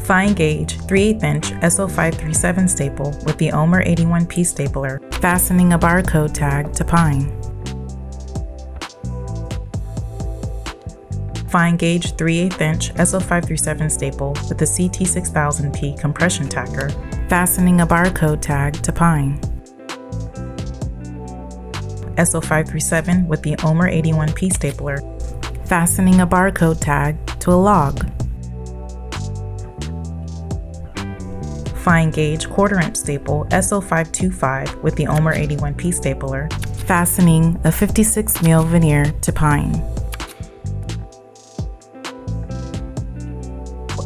Fine gauge 3/8 inch SO537 staple with the Omer 81P stapler, fastening a barcode tag to pine. Fine gauge 3/8 inch SO537 staple with the CT6000P compression tacker, fastening a barcode tag to pine. SO537 with the Omer 81P stapler, fastening a barcode tag to a log. Fine gauge 1/4 inch staple SO525 with the Omer 81P stapler, fastening a 56 mil veneer to pine.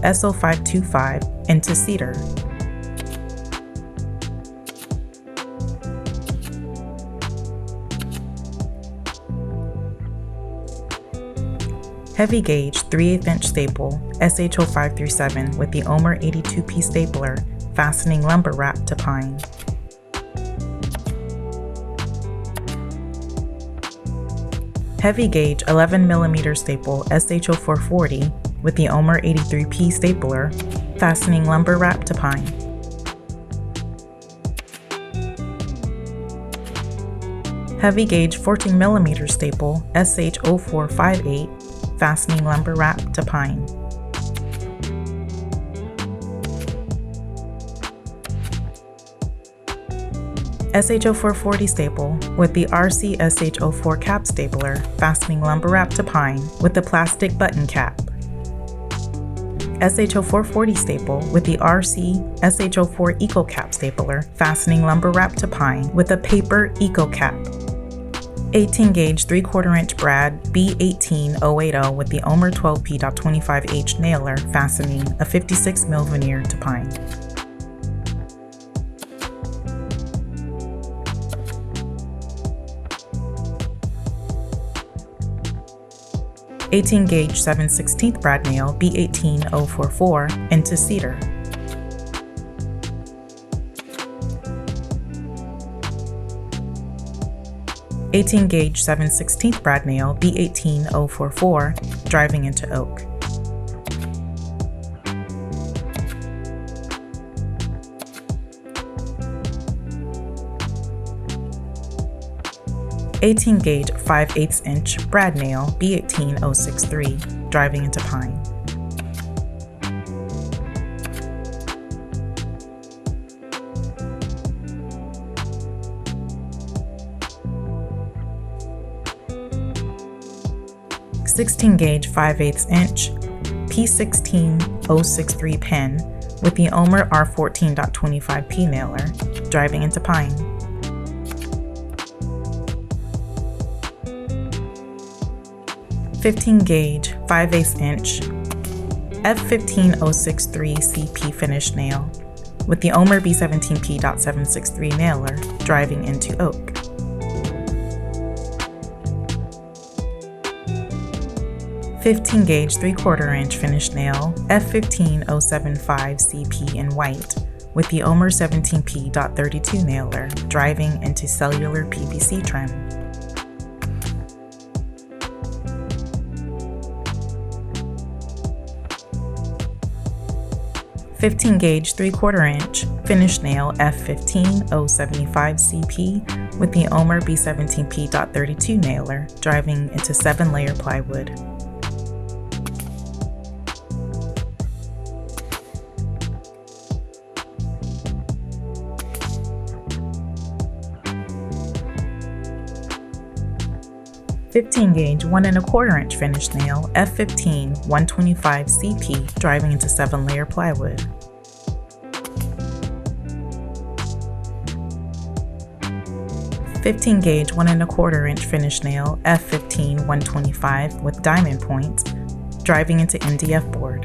SO525 into cedar. Heavy gauge 3/8 inch staple SHO537 with the Omer 82P stapler, fastening lumber wrap to pine. Heavy gauge 11mm staple SHO440 with the Omer 83P stapler, fastening lumber wrap to pine. Heavy gauge 14mm staple SH0458, fastening lumber wrap to pine. SHO440 staple with the RC SH04 cap stapler, fastening lumber wrap to pine with the plastic button cap. SHO440 staple with the RC SHO4 Eco Cap stapler, fastening lumber wrap to pine with a paper Eco Cap. 18 gauge 3/4 inch brad B18080 with the Omer 12P.25H nailer, fastening a 56 mil veneer to pine. (18 gauge 7/16 brad nail B18044 into cedar. (18 gauge 7/16 brad nail B18044 driving into oak. (18 gauge 5/8 inch brad nail B18063 driving into pine. (16 gauge 5/8 inch P16063 pen with the Omer R14.25P nailer, driving into pine. (15 gauge 5/8 inch F15063 CP finish nail with the Omer B17P.763 nailer, driving into oak. (15 gauge 3/4 inch finish nail F15075 CP in white with the Omer 17P.32 nailer, driving into cellular PVC trim. (15 gauge 3/4 inch finish nail F15075 CP with the Omer B17P.32 nailer, driving into 7-layer plywood. (15 gauge 1¼ inch finish nail F15125 CP driving into 7-layer plywood. (15 gauge 1¼ inch finish nail F15125 with diamond points, driving into MDF board.